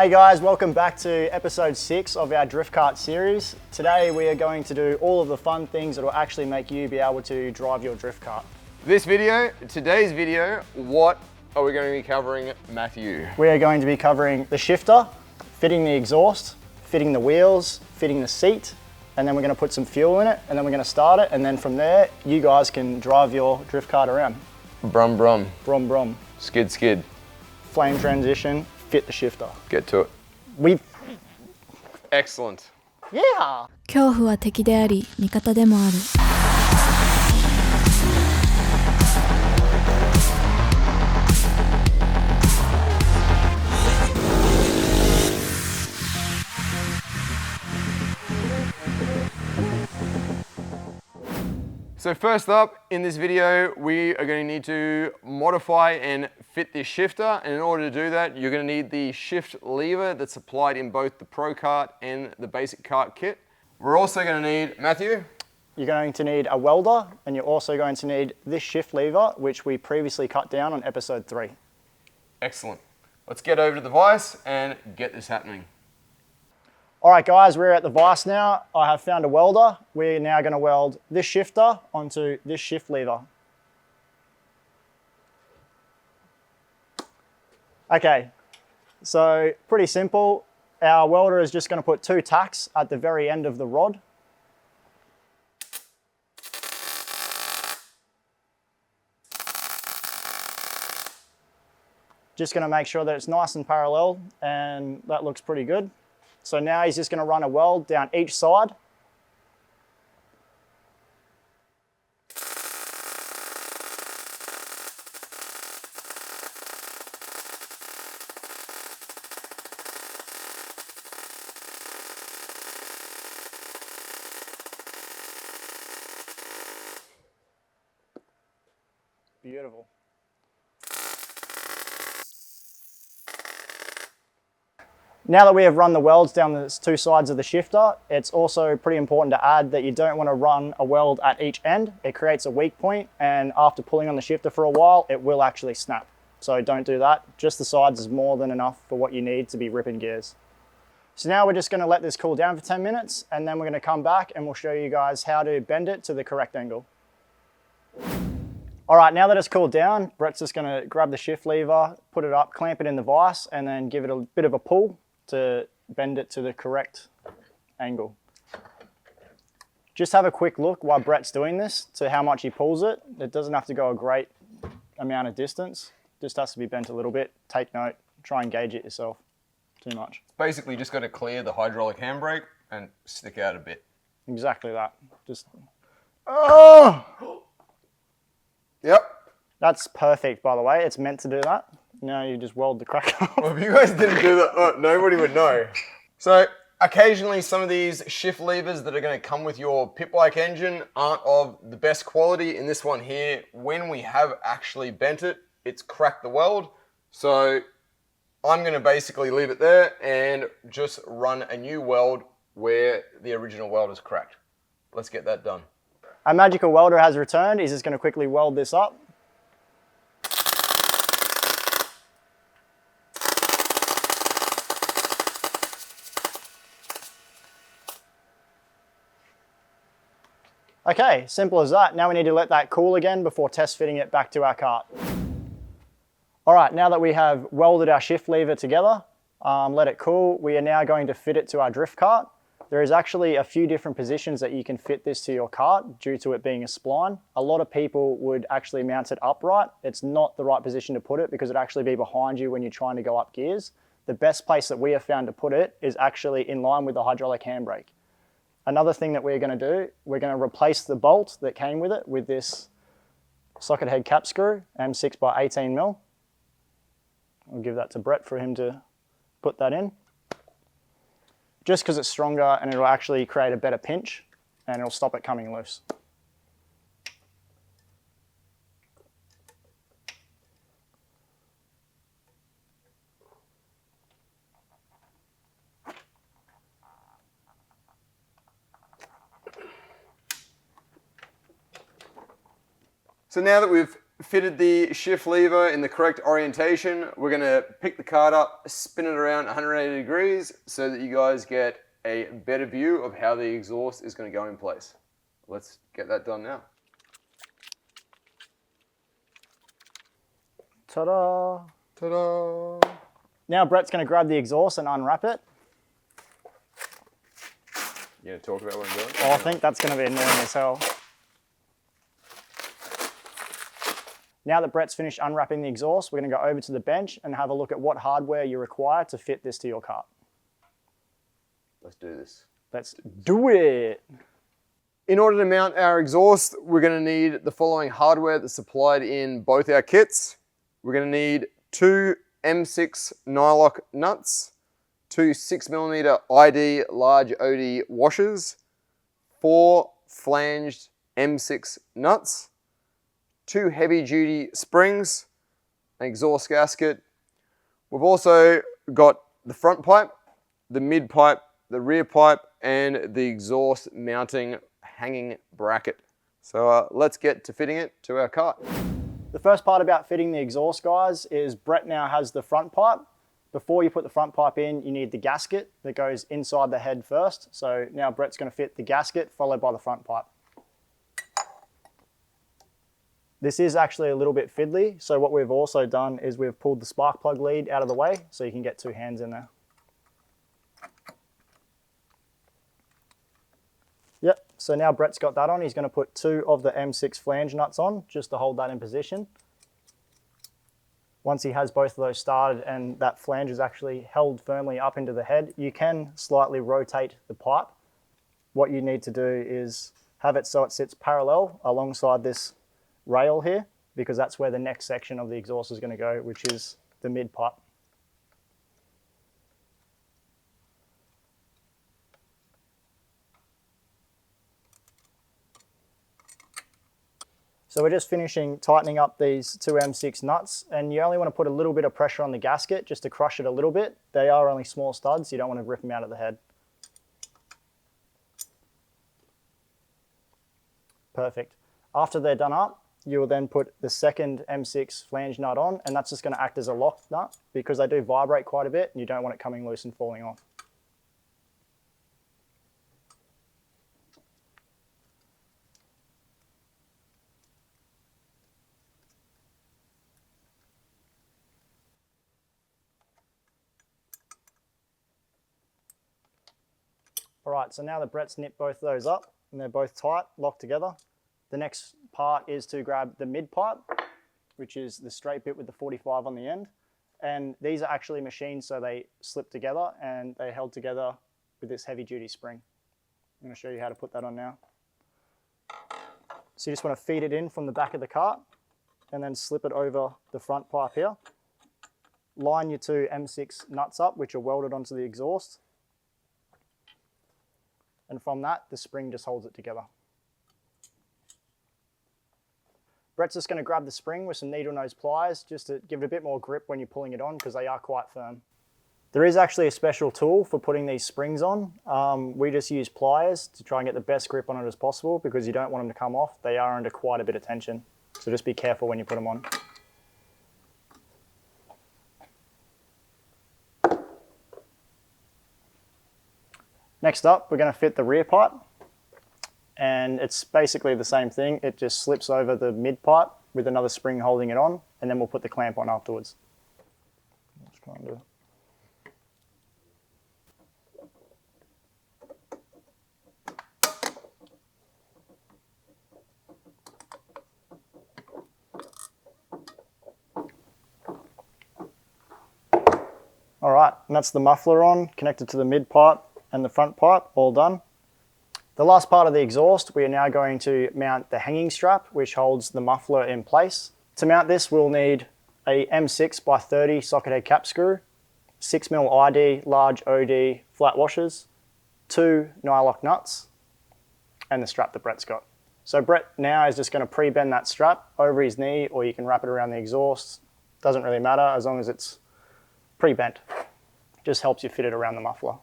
Hey guys, welcome back to episode 6 of our Drift Kart series. Today we are going to do all of the fun things that will actually make you be able to drive your drift kart. Today's video, what are we going to be covering, Matthew? We are going to be covering the shifter, fitting the exhaust, fitting the wheels, fitting the seat, and then we're going to put some fuel in it, and then we're going to start it, and then from there, you guys can drive your drift kart around. Brum brum. Brum brum. Skid skid. Flame transition, fit the shifter. Get to it. Excellent. Yeah! 恐怖は敵であり、味方でもある。So first up, in this video, we are going to need to modify and fit this shifter. And in order to do that, you're going to need the shift lever that's supplied in both the ProKart and the BasicKart kit. We're also going to need, Matthew? You're going to need a welder, and you're also going to need this shift lever, which we previously cut down on episode 3. Excellent. Let's get over to the vise and get this happening. All right guys, we're at the vise now. I have found a welder. We're now going to weld this shifter onto this shift lever. Okay, so pretty simple. Our welder is just going to put 2 tacks at the very end of the rod. Just going to make sure that it's nice and parallel, and that looks pretty good. So now he's just going to run a weld down each side. Beautiful. Now that we have run the welds down the 2 sides of the shifter, it's also pretty important to add that you don't want to run a weld at each end. It creates a weak point, and after pulling on the shifter for a while, it will actually snap. So don't do that. Just the sides is more than enough for what you need to be ripping gears. So now we're just going to let this cool down for 10 minutes, and then we're going to come back and we'll show you guys how to bend it to the correct angle. All right, now that it's cooled down, Brett's just going to grab the shift lever, put it up, clamp it in the vise, and then give it a bit of a pull to bend it to the correct angle. Just have a quick look while Brett's doing this to how much he pulls it. It doesn't have to go a great amount of distance. Just has to be bent a little bit. Take note, try and gauge it yourself. Too much. Basically just got to clear the hydraulic handbrake and stick out a bit. Exactly that. Just, oh! Yep. That's perfect, by the way. It's meant to do that. Now you just weld the crack off. Well, if you guys didn't do that, nobody would know. So occasionally some of these shift levers that are going to come with your pit bike engine aren't of the best quality. In this one here, when we have actually bent it, it's cracked the weld. So I'm going to basically leave it there and just run a new weld where the original weld is cracked. Let's get that done. Our magical welder has returned. He's just going to quickly weld this up. Okay, simple as that. Now we need to let that cool again before test fitting it back to our kart. All right, now that we have welded our shift lever together, let it cool, we are now going to fit it to our drift kart. There is actually a few different positions that you can fit this to your kart due to it being a spline. A lot of people would actually mount it upright. It's not the right position to put it because it'd actually be behind you when you're trying to go up gears. The best place that we have found to put it is actually in line with the hydraulic handbrake. Another thing that we're going to do, we're going to replace the bolt that came with it with this socket head cap screw, M6 by 18 mil. I'll give that to Brett for him to put that in. Just because it's stronger and it'll actually create a better pinch and it'll stop it coming loose. So now that we've fitted the shift lever in the correct orientation, we're going to pick the kart up, spin it around 180 degrees so that you guys get a better view of how the exhaust is going to go in place. Let's get that done now. Ta-da! Ta-da! Now Brett's going to grab the exhaust and unwrap it. You going to talk about what I'm doing? Oh, I think that's going to be annoying as hell. Now that Brett's finished unwrapping the exhaust, we're going to go over to the bench and have a look at what hardware you require to fit this to your kart. Let's do this. Let's do it! In order to mount our exhaust, we're going to need the following hardware that's supplied in both our kits. We're going to need 2 M6 nylock nuts, 2 6mm ID large OD washers, 4 flanged M6 nuts, 2 heavy duty springs, an exhaust gasket. We've also got the front pipe, the mid pipe, the rear pipe, and the exhaust mounting hanging bracket. So let's get to fitting it to our kart. The first part about fitting the exhaust, guys, is Brett now has the front pipe. Before you put the front pipe in, you need the gasket that goes inside the head first. So now Brett's going to fit the gasket followed by the front pipe. This is actually a little bit fiddly, so what we've also done is we've pulled the spark plug lead out of the way so you can get 2 hands in there. Yep, so now Brett's got that on. He's going to put 2 of the M6 flange nuts on just to hold that in position. Once he has both of those started and that flange is actually held firmly up into the head, you can slightly rotate the pipe. What you need to do is have it so it sits parallel alongside this rail here, because that's where the next section of the exhaust is going to go, which is the mid pipe. So we're just finishing tightening up these 2 M6 nuts, and you only want to put a little bit of pressure on the gasket just to crush it a little bit. They are only small studs, so you don't want to rip them out of the head. Perfect. After they're done up, you will then put the second M6 flange nut on, and that's just going to act as a lock nut because they do vibrate quite a bit and you don't want it coming loose and falling off. All right, so now that Brett's nipped both of those up and they're both tight, locked together, the next part is to grab the mid pipe, which is the straight bit with the 45 on the end. And these are actually machined so they slip together and they're held together with this heavy duty spring. I'm going to show you how to put that on now. So you just want to feed it in from the back of the cart and then slip it over the front pipe here. Line your 2 M6 nuts up, which are welded onto the exhaust. And from that, the spring just holds it together. Brett's just going to grab the spring with some needle nose pliers just to give it a bit more grip when you're pulling it on because they are quite firm. There is actually a special tool for putting these springs on. We just use pliers to try and get the best grip on it as possible because you don't want them to come off. They are under quite a bit of tension. So just be careful when you put them on. Next up, we're going to fit the rear pipe, and it's basically the same thing. It just slips over the mid pipe with another spring holding it on, and then we'll put the clamp on afterwards. Let's try and do it. All right, and that's the muffler on, connected to the mid pipe and the front pipe, all done. The last part of the exhaust, we are now going to mount the hanging strap, which holds the muffler in place. To mount this, we'll need a M6x30 socket head cap screw, 6mm ID large OD flat washers, 2 nylock nuts, and the strap that Brett's got. So Brett now is just going to pre-bend that strap over his knee, or you can wrap it around the exhaust. Doesn't really matter as long as it's pre-bent. Just helps you fit it around the muffler.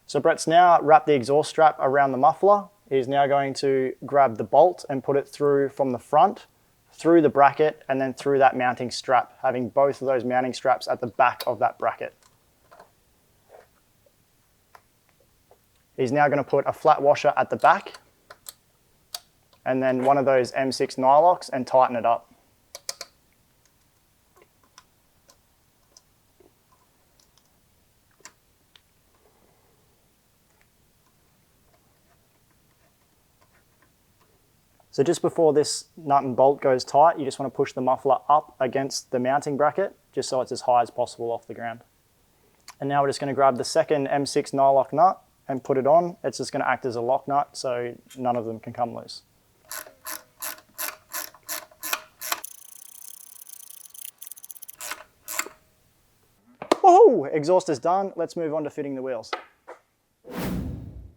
So Brett's now wrapped the exhaust strap around the muffler. He's now going to grab the bolt and put it through from the front through the bracket and then through that mounting strap, having both of those mounting straps at the back of that bracket. He's now going to put a flat washer at the back and then one of those M6 nylocks and tighten it up. So just before this nut and bolt goes tight, you just want to push the muffler up against the mounting bracket, just so it's as high as possible off the ground. And now we're just going to grab the second M6 nylock nut and put it on. It's just going to act as a lock nut, so none of them can come loose. Woohoo! Exhaust is done. Let's move on to fitting the wheels.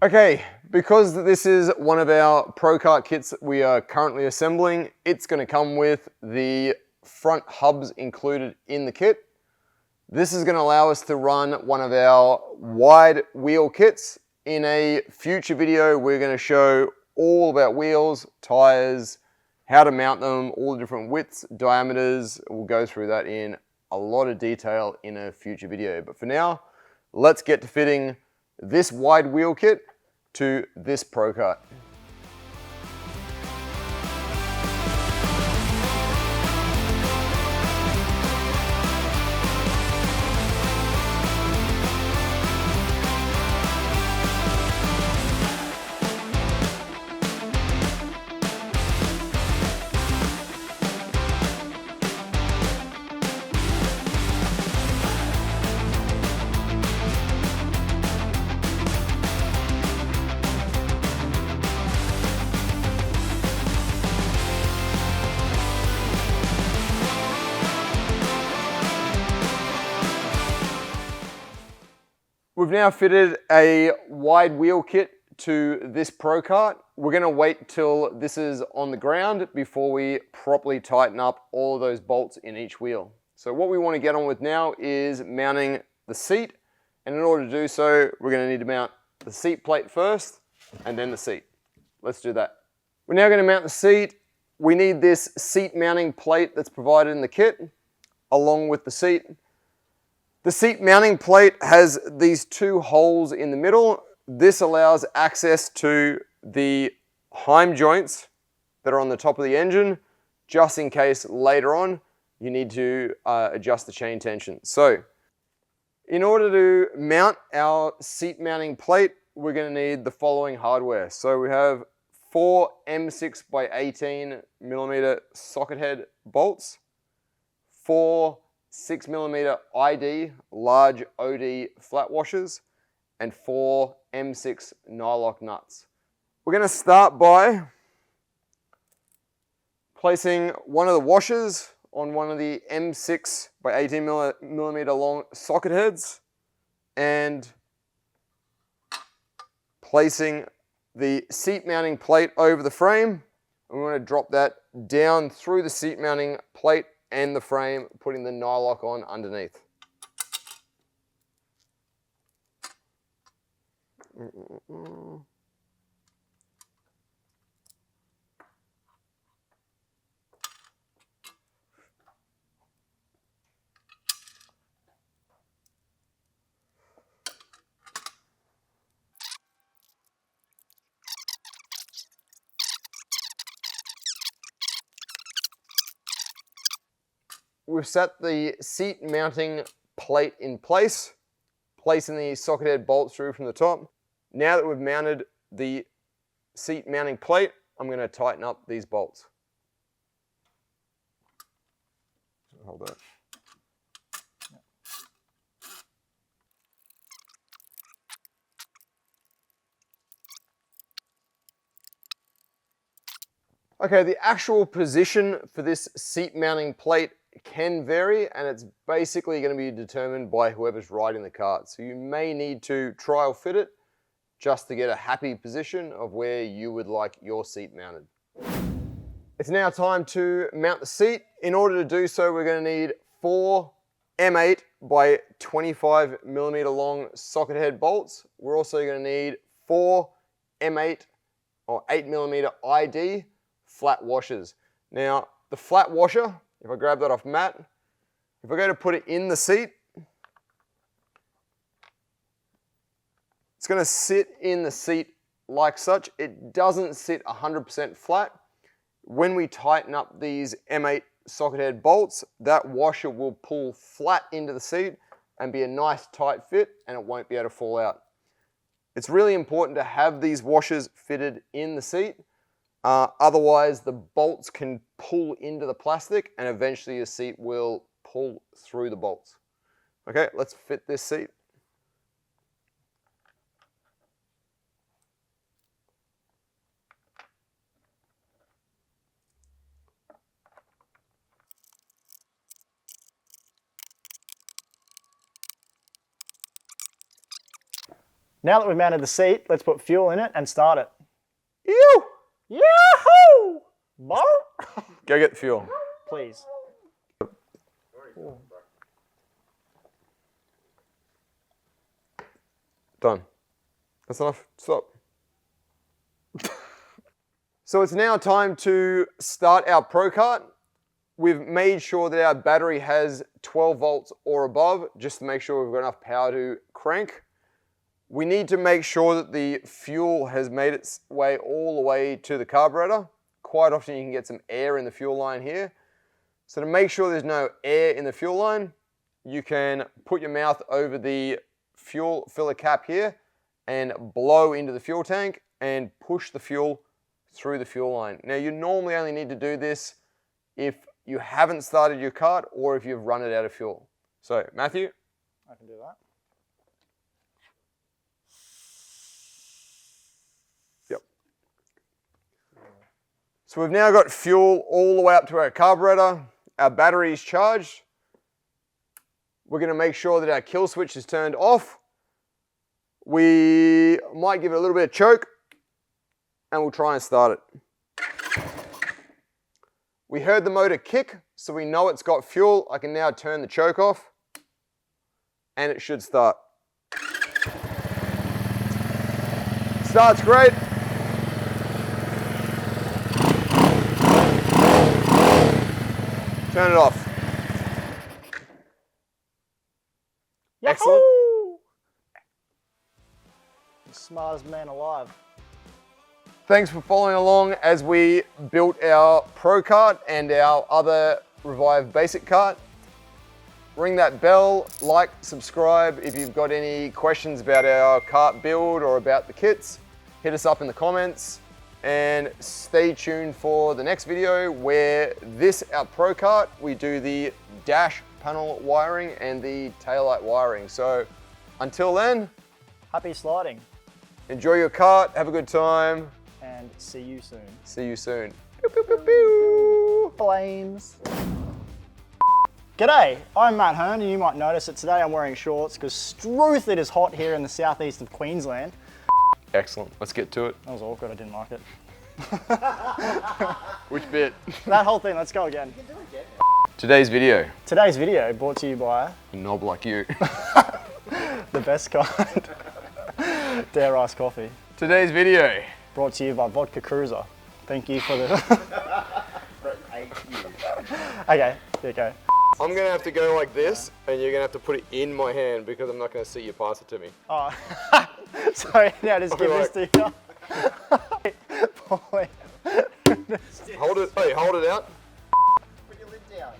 Okay, because this is one of our ProKart kits that we are currently assembling, it's going to come with the front hubs included in the kit. This is going to allow us to run one of our wide wheel kits. In a future video, we're going to show all about wheels, tires, how to mount them, all the different widths, diameters. We'll go through that in a lot of detail in a future video. But for now, let's get to fitting this wide wheel kit to this ProKart. We've now fitted a wide wheel kit to this ProKart. We're going to wait till this is on the ground before we properly tighten up all of those bolts in each wheel. So what we want to get on with now is mounting the seat, and in order to do so, we're going to need to mount the seat plate first and then the seat. Let's do that. We're now going to mount the seat. We need this seat mounting plate that's provided in the kit along with the seat. The seat mounting plate has these two holes in the middle. This allows access to the heim joints that are on the top of the engine, just in case later on you need to adjust the chain tension. So in order to mount our seat mounting plate, we're going to need the following hardware. So we have 4 M6 by 18 millimeter socket head bolts, 4 6mm ID large OD flat washers, and 4 M6 nylock nuts. We're going to start by placing one of the washers on one of the M6 by 18 millimeter long socket heads and placing the seat mounting plate over the frame. And we're going to drop that down through the seat mounting plate and the frame, putting the nylock on underneath. We've set the seat mounting plate in place, placing the socket head bolts through from the top. Now that we've mounted the seat mounting plate, I'm going to tighten up these bolts. Hold that. Okay, the actual position for this seat mounting plate can vary, and it's basically going to be determined by whoever's riding the kart. So you may need to trial fit it just to get a happy position of where you would like your seat mounted. It's now time to mount the seat. In order to do so, we're going to need 4 M8 by 25 millimeter long socket head bolts. We're also going to need 4 M8 or 8 millimeter ID flat washers. Now, the flat washer, if I grab that off Matt, if I go to put it in the seat, it's going to sit in the seat like such. It doesn't sit 100% flat. When we tighten up these M8 socket head bolts, that washer will pull flat into the seat and be a nice tight fit, and it won't be able to fall out. It's really important to have these washers fitted in the seat. Otherwise, the bolts can pull into the plastic and eventually your seat will pull through the bolts. Okay, let's fit this seat. Now that we've mounted the seat, let's put fuel in it and start it. Ew! Yahoo! Bar? Go get the fuel. Please. Done. That's enough. Stop. So it's now time to start our ProKart. We've made sure that our battery has 12 volts or above, just to make sure we've got enough power to crank. We need to make sure that the fuel has made its way all the way to the carburetor. Quite often you can get some air in the fuel line here. So to make sure there's no air in the fuel line, you can put your mouth over the fuel filler cap here and blow into the fuel tank and push the fuel through the fuel line. Now you normally only need to do this if you haven't started your kart or if you've run it out of fuel. So Matthew? I can do that. Yep. So we've now got fuel all the way up to our carburetor. Our battery is charged. We're going to make sure that our kill switch is turned off. We might give it a little bit of choke and we'll try and start it. We heard the motor kick, so we know it's got fuel. I can now turn the choke off and it should start. Starts great. Turn it off. Yahoo! Excellent. The smartest man alive. Thanks for following along as we built our ProKart and our other Revive BasicKart. Ring that bell, like, subscribe. If you've got any questions about our kart build or about the kits, hit us up in the comments. And stay tuned for the next video where our ProKart, we do the dash panel wiring and the taillight wiring. So until then, Happy sliding. enjoy your kart, have a good time. And see you soon. See you soon. Pew, pew, pew, pew. Flames. G'day, I'm Matt Hearn, and you might notice that today I'm wearing shorts because struth it is hot here in the southeast of Queensland. Excellent, let's get to it. That was awkward, I didn't like it. Which bit? That whole thing, let's go again. Today's video. Today's video brought to you by A knob like you. the best kind. Dare Ice Coffee. Today's video. Brought to you by Vodka Cruiser. Thank you for the... Okay, here you go. I'm gonna have to go like this, and you're gonna have to put it in my hand because I'm not gonna see you pass it to me. Oh, sorry, now just give this to you. Boy. Hold it, hey, hold it out. Put your lid down.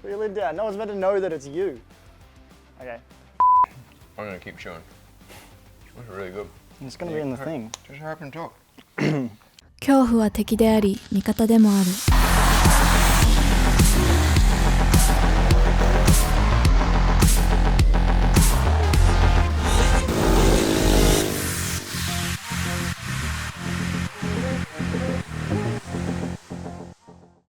Put your lid down. No one's meant to know that it's you. Okay. I'm gonna keep chewing. That's really good. It's gonna be in the thing. Just hurry up and talk. 恐怖は敵であり味方でもある